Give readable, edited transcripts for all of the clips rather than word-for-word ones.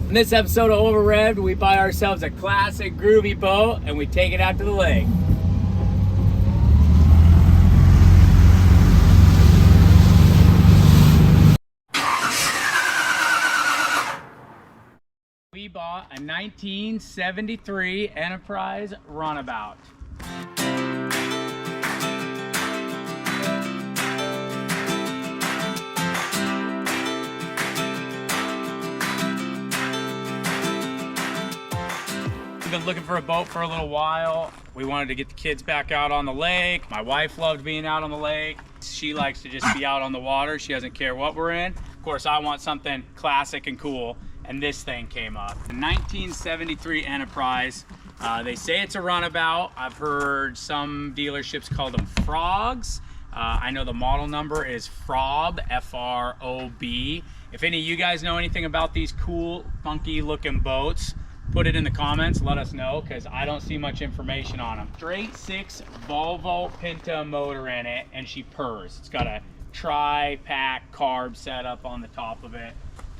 In this episode of Over Revved, we buy ourselves a classic groovy boat and we take it out to the lake. We bought a 1973 Enterprise runabout. We've been looking for a boat for a little while. We wanted to get the kids back out on the lake. My wife loved being out on the lake. She likes to just be out on the water. She doesn't care what we're in. Of course, I want something classic and cool, and this thing came up. The 1973 Enterprise. They say it's a runabout. I've heard some dealerships call them frogs. I know the model number is Frob, F-R-O-B. If any of you guys know anything about these cool, funky looking boats, put it in the comments, let us know, because I don't see much information on them. Straight 6 Volvo Pinta motor in it, and she purrs. It's got a tri-pack carb setup on the top of it.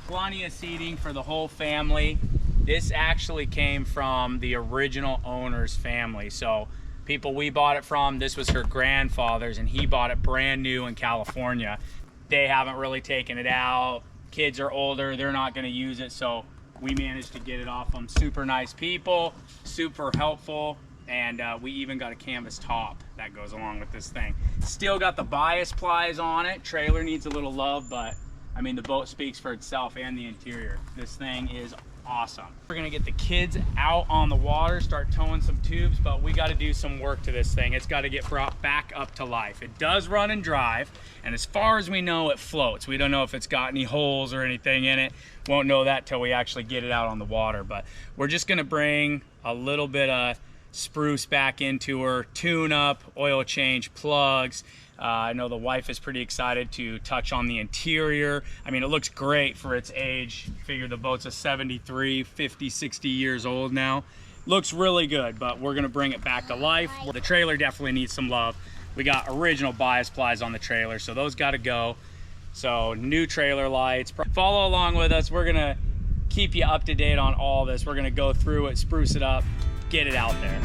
Plenty of seating for the whole family. This actually came from the original owner's family. So people we bought it from, this was her grandfather's, and he bought it brand new in California. They haven't really taken it out. Kids are older, they're not gonna use it, so we managed to get it off them. Super nice people, super helpful, and we even got a canvas top that goes along with this thing. Still got the bias plies on it. Trailer needs a little love, but I mean, the boat speaks for itself and the interior. This thing is awesome. We're gonna get the kids out on the water, start towing some tubes, but we gotta do some work to this thing. It's gotta get brought back up to life. It does run and drive, and as far as we know, it floats. We don't know if it's got any holes or anything in it. Won't know that till we actually get it out on the water, but we're just gonna bring a little bit of spruce back into her, tune up, oil change, plugs. I know the wife is pretty excited to touch on the interior. I mean, it looks great for its age. Figure the boat's a 73, 50, 60 years old now. Looks really good, but we're gonna bring it back to life. The trailer definitely needs some love. We got original bias plies on the trailer, so those gotta go. So new trailer lights. Follow along with us. We're gonna keep you up to date on all this. We're gonna go through it, spruce it up, get it out there.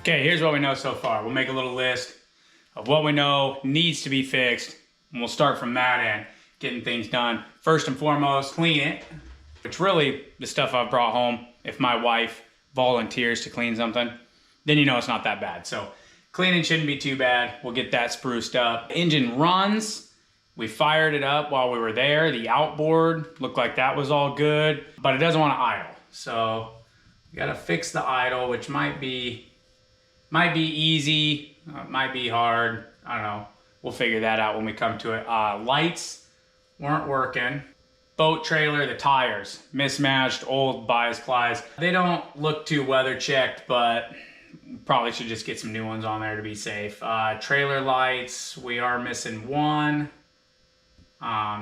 Okay, here's what we know so far. We'll make a little list of what we know needs to be fixed, and we'll start from that end, getting things done. First and foremost, clean it, which really the stuff I've brought home. If my wife volunteers to clean something, then you know it's not that bad. So cleaning shouldn't be too bad. We'll get that spruced up. Engine runs. We fired it up while we were there. The outboard looked like that was all good, but it doesn't want to idle. So we gotta fix the idle, which might be easy, might be hard. I don't know. We'll figure that out when we come to it. Lights weren't working. Boat trailer, the tires, mismatched, old bias plies. They don't look too weather checked, but probably should just get some new ones on there to be safe. Trailer lights, we are missing one.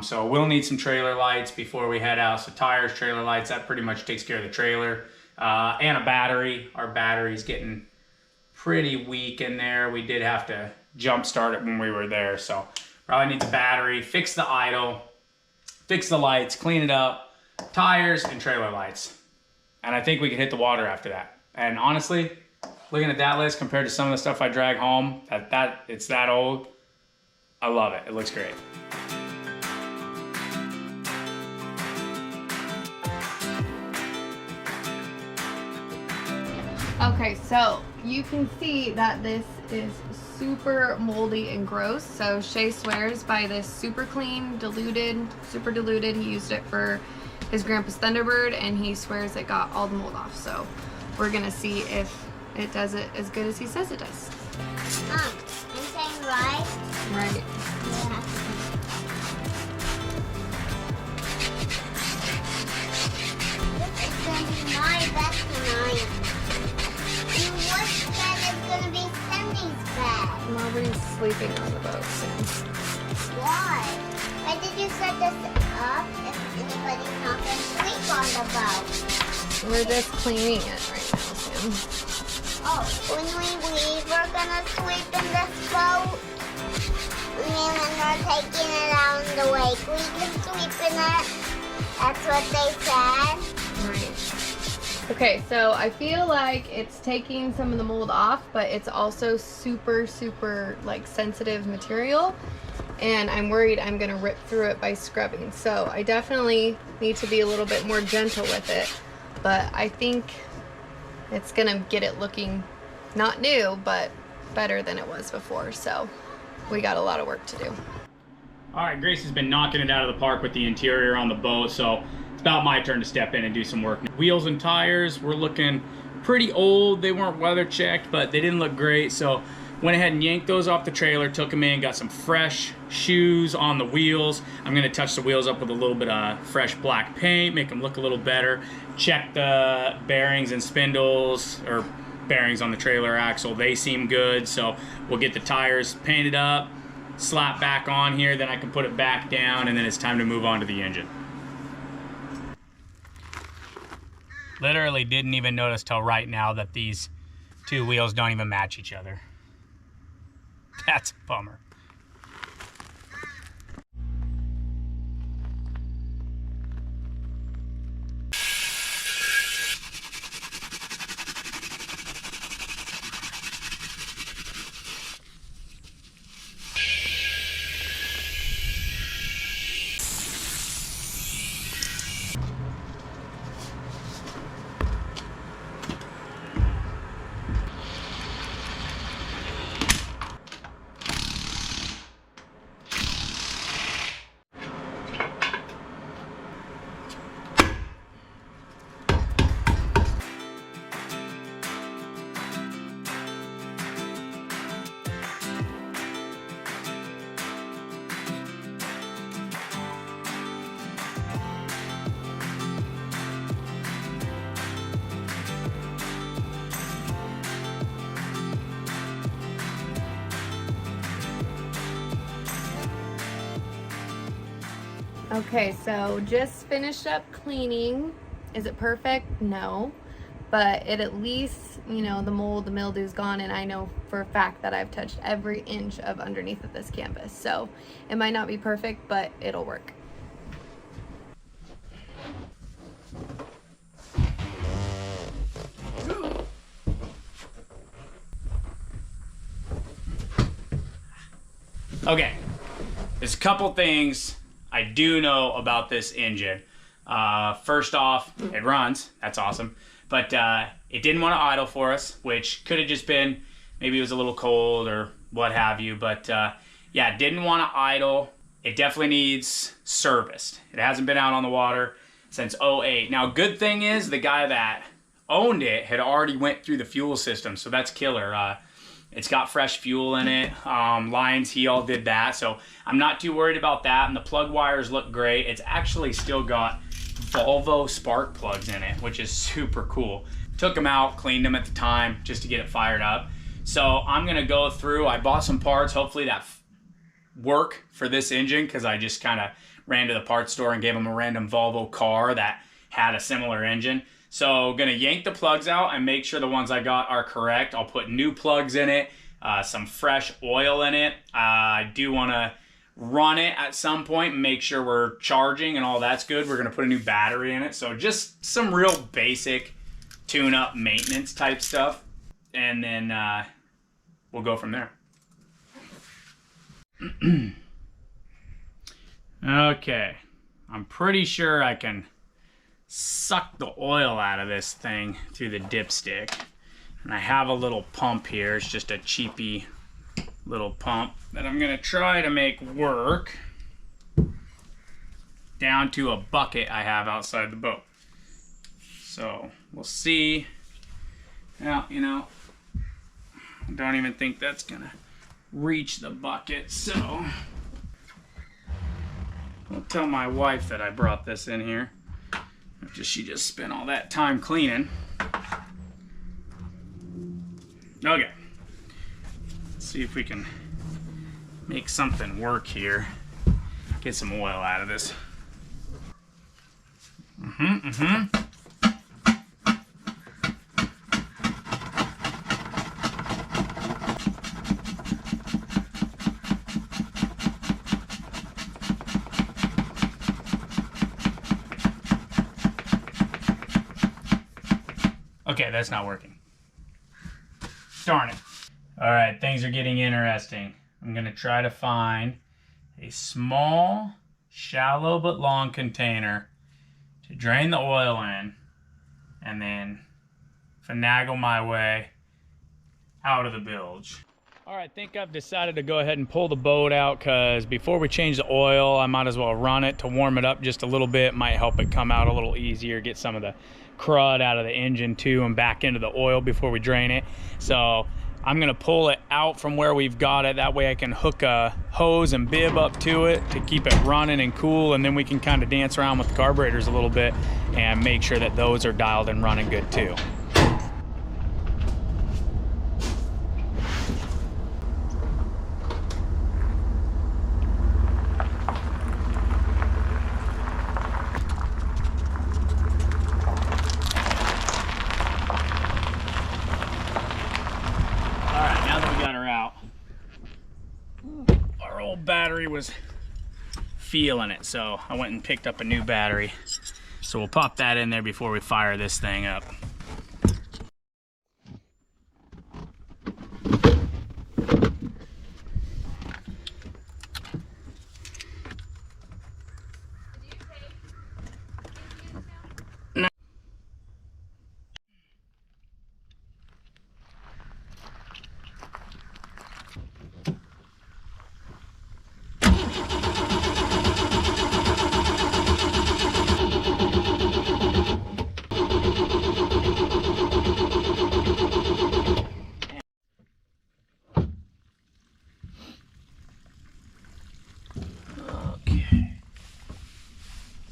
So we'll need some trailer lights before we head out. So tires, trailer lights, that pretty much takes care of the trailer. And a battery. Our battery's getting pretty weak in there. We did have to jump start it when we were there, so probably needs a battery. Fix the idle, fix the lights, clean it up, tires and trailer lights, and I think we can hit the water after that. And honestly, looking at that list compared to some of the stuff I drag home, it's that old, I love it. It looks great. Okay, so you can see that this is super moldy and gross. So Shay swears by this super clean, super diluted. He used it for his grandpa's Thunderbird, and he swears it got all the mold off. So we're gonna see if it does it as good as he says it does. You're saying right? Right. Yeah. sleeping on the boat soon. Why? Why did you set this up if anybody's not going to sleep on the boat? We're just cleaning it right now, Sam. Oh, when we leave, we're going to sleep in this boat. And then when we're taking it out in the lake, we can sleep in it. That's what they said. Right. Okay, so I feel like it's taking some of the mold off, but it's also super, super like sensitive material. And I'm worried I'm gonna rip through it by scrubbing. So I definitely need to be a little bit more gentle with it. But I think it's gonna get it looking not new, but better than it was before. So we got a lot of work to do. All right, Grace has been knocking it out of the park with the interior on the boat, so it's about my turn to step in and do some work. Wheels and tires were looking pretty old. They weren't weather checked, but they didn't look great, so went ahead and yanked those off the trailer, took them in, got some fresh shoes on the wheels. I'm gonna touch the wheels up with a little bit of fresh black paint, make them look a little better. Check the bearings and spindles, or bearings on the trailer axle. They seem good, so we'll get the tires painted up, slap back on here, then I can put it back down, and then it's time to move on to the engine. Literally didn't even notice till right now that these two wheels don't even match each other. That's a bummer. Okay, so just finished up cleaning. Is it perfect? No. But it at least, you know, the mold, the mildew's gone, and I know for a fact that I've touched every inch of underneath of this canvas. So it might not be perfect, but it'll work. Okay, there's a couple things I do know about this engine. First off, it runs. That's awesome. But it didn't want to idle for us, which could have just been maybe it was a little cold or what have you. But yeah, it didn't want to idle. It definitely needs serviced. It hasn't been out on the water since '08. Now, good thing is the guy that owned it had already went through the fuel system, so that's killer. It's got fresh fuel in it. Lines, he all did that. So I'm not too worried about that. And the plug wires look great. It's actually still got Volvo spark plugs in it, which is super cool. Took them out, cleaned them at the time just to get it fired up. So I'm gonna go through, I bought some parts, hopefully that work for this engine, because I just kind of ran to the parts store and gave them a random Volvo car that had a similar engine. So gonna yank the plugs out and make sure the ones I got are correct. I'll put new plugs in it, some fresh oil in it. I do wanna run it at some point and make sure we're charging and all that's good. We're gonna put a new battery in it. So just some real basic tune-up maintenance type stuff. And then we'll go from there. Okay, I'm pretty sure I can suck the oil out of this thing through the dipstick. And I have a little pump here. It's just a cheapy little pump that I'm gonna try to make work down to a bucket I have outside the boat. So we'll see. Now, you know, I don't even think that's gonna reach the bucket, so I'll tell my wife that I brought this in here after she just spent all that time cleaning. Okay, let's see if we can make something work here. Get some oil out of this. Okay, that's not working. Darn it. All right, things are getting interesting. I'm gonna try to find a small, shallow but long container to drain the oil in, and then finagle my way out of the bilge. All right, I think I've decided to go ahead and pull the boat out, because before we change the oil, I might as well run it to warm it up just a little bit. Might help it come out a little easier, get some of the crud out of the engine too and back into the oil before we drain it. So I'm gonna pull it out from where we've got it. That way I can hook a hose and bib up to it to keep it running and cool, and then we can kind of dance around with the carburetors a little bit and make sure that those are dialed and running good too. Battery was feeling it, so I went and picked up a new battery. So we'll pop that in there before we fire this thing up.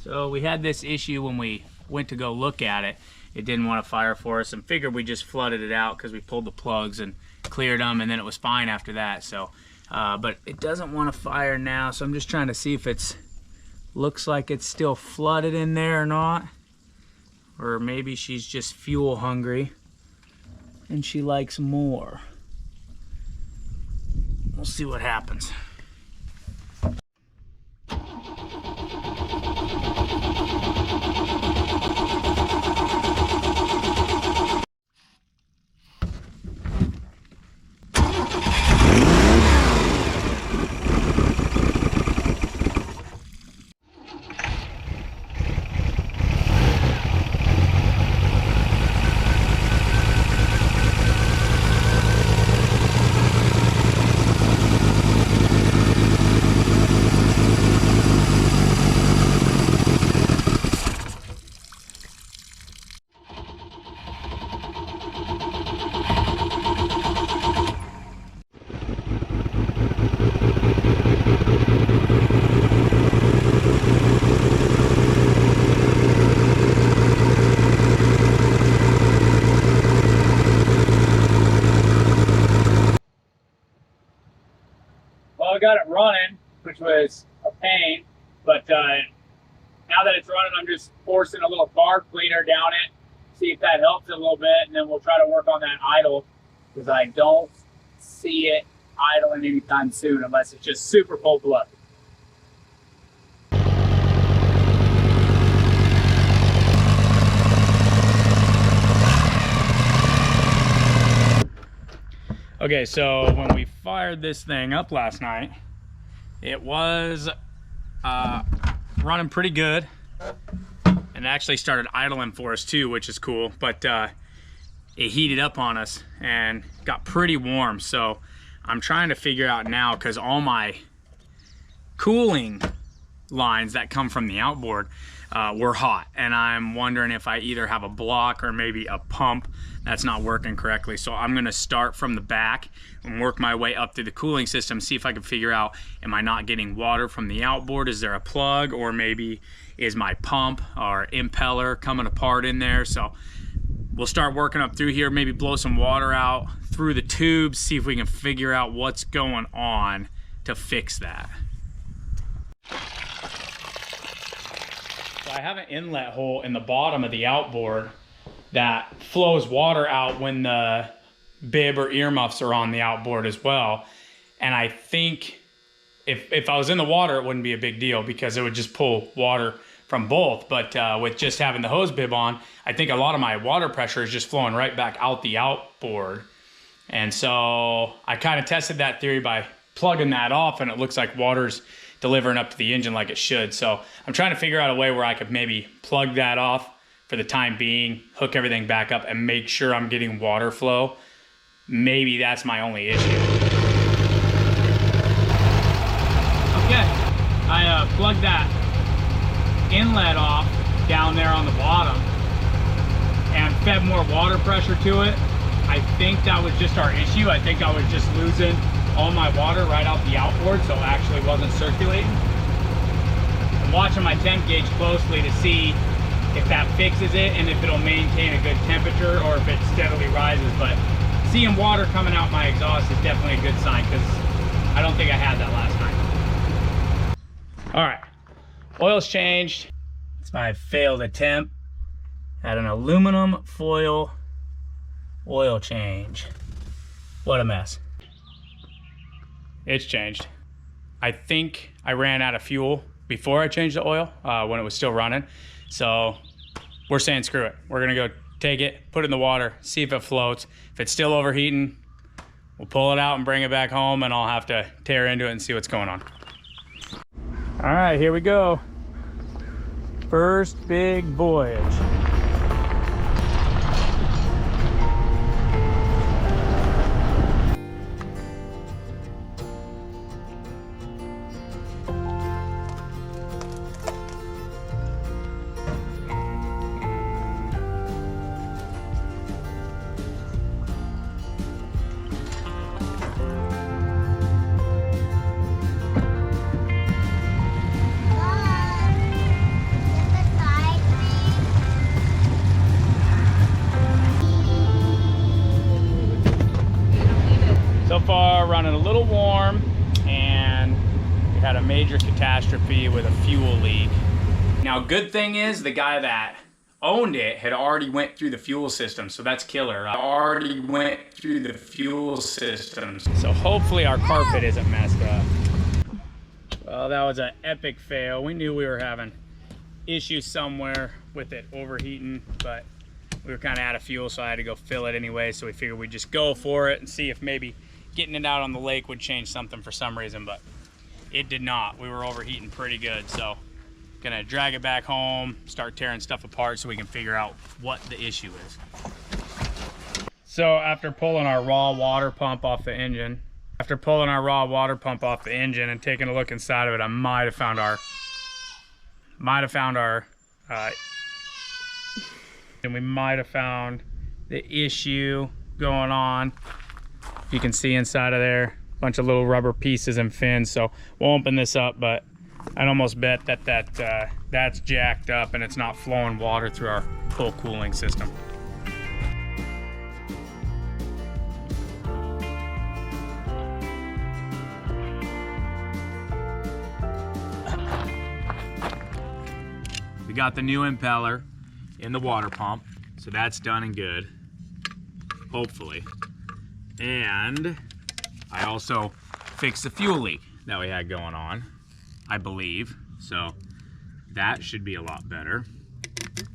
So we had this issue when we went to go look at it. It didn't want to fire for us, and figured we just flooded it out because we pulled the plugs and cleared them, and then it was fine after that. So, but it doesn't want to fire now, so I'm just trying to see if it's, looks like it's still flooded in there or not. Or maybe she's just fuel hungry and she likes more. We'll see what happens. Well, I got it running, which was a pain, but now that it's running, I'm just forcing a little carb cleaner down it, see if that helps it a little bit, and then we'll try to work on that idle, because I don't see it idling anytime soon unless it's just super cold blood. Okay, so when we fired this thing up last night, it was running pretty good, and actually started idling for us too, which is cool, but it heated up on us and got pretty warm. So I'm trying to figure out now, because all my cooling lines that come from the outboard were hot, and I'm wondering if I either have a block or maybe a pump that's not working correctly. So I'm gonna start from the back and work my way up through the cooling system, see if I can figure out, am I not getting water from the outboard? Is there a plug, or maybe is my pump or impeller coming apart in there? So we'll start working up through here, maybe blow some water out through the tubes, see if we can figure out what's going on to fix that. So I have an inlet hole in the bottom of the outboard that flows water out when the bib or earmuffs are on the outboard as well. And I think if I was in the water, it wouldn't be a big deal because it would just pull water from both. But with just having the hose bib on, I think a lot of my water pressure is just flowing right back out the outboard. And so I kind of tested that theory by plugging that off, and it looks like water's delivering up to the engine like it should. So I'm trying to figure out a way where I could maybe plug that off for the time being, hook everything back up, and make sure I'm getting water flow. Maybe that's my only issue. Okay, I plugged that inlet off down there on the bottom and fed more water pressure to it. I think that was just our issue. I think I was just losing all my water right out the outboard, so it actually wasn't circulating. I'm watching my temp gauge closely to see if that fixes it and if it'll maintain a good temperature or if it steadily rises. But seeing water coming out my exhaust is definitely a good sign, because I don't think I had that last time. All right, oil's changed. It's my failed attempt at an aluminum foil oil change. What a mess. It's changed. I think I ran out of fuel before I changed the oil when it was still running. So we're saying screw it. We're gonna go take it, put it in the water, see if it floats. If it's still overheating, we'll pull it out and bring it back home, and I'll have to tear into it and see what's going on. All right, here we go. First big voyage. So far, running a little warm, and we had a major catastrophe with a fuel leak. Now, good thing is the guy that owned it had already went through the fuel system, so that's killer. I already went through the fuel systems. So hopefully our carpet isn't messed up. Well, that was an epic fail. We knew we were having issues somewhere with it overheating, but we were kind of out of fuel, so I had to go fill it anyway. So we figured we'd just go for it and see if maybe getting it out on the lake would change something for some reason, but it did not. We were overheating pretty good, so gonna drag it back home, start tearing stuff apart so we can figure out what the issue is. So after pulling our raw water pump off the engine, and taking a look inside of it, I might have found our and we might have found the issue going on. You can see inside of there a bunch of little rubber pieces and fins, so we'll open this up, but I'd almost bet that that's jacked up and it's not flowing water through our full cooling system. We got the new impeller in the water pump, so that's done and good, hopefully. And I also fixed the fuel leak that we had going on, I believe. So that should be a lot better.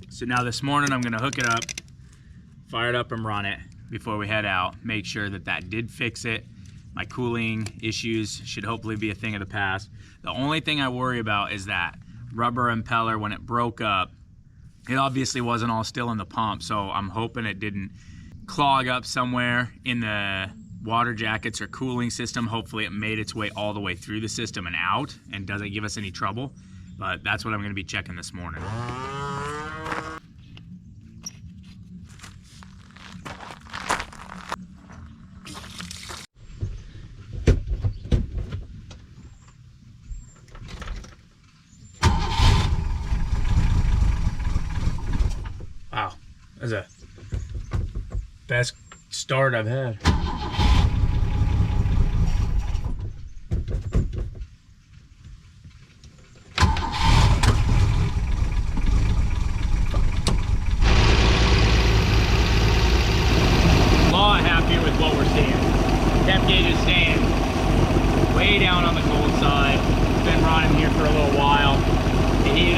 So now this morning I'm gonna hook it up, fire it up and run it before we head out. Make sure that that did fix it. My cooling issues should hopefully be a thing of the past. The only thing I worry about is that rubber impeller, when it broke up, it obviously wasn't all still in the pump. So I'm hoping it didn't clog up somewhere in the water jackets or cooling system. Hopefully it made its way all the way through the system and out and doesn't give us any trouble. But that's what I'm going to be checking this morning. Wow, that's a best start I've had.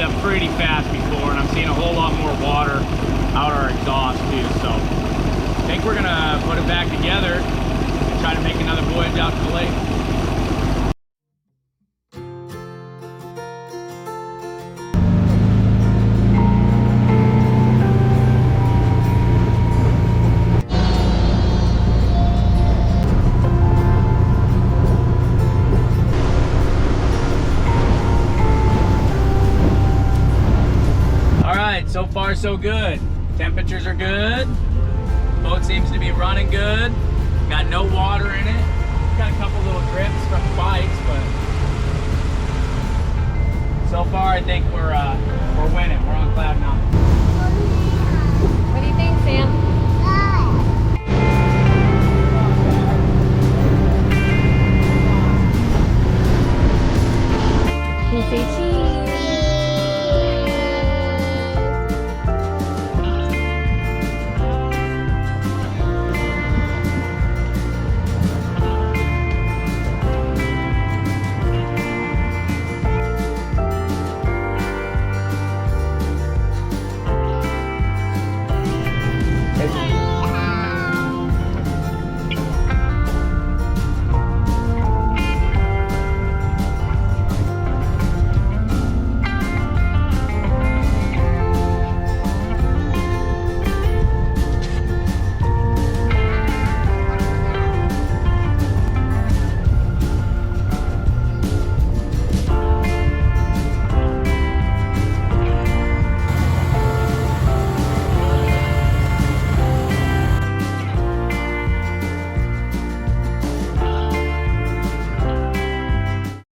heated up pretty fast before, and I'm seeing a whole lot more water out our exhaust too. So I think we're gonna put it back together and try to make another voyage out to the lake. So far so good. Temperatures are good. Boat seems to be running good. Got no water in it. Got a couple little drips from bites, but so far I think we're winning. We're on cloud nine. What do you think, Sam? Can you say cheese?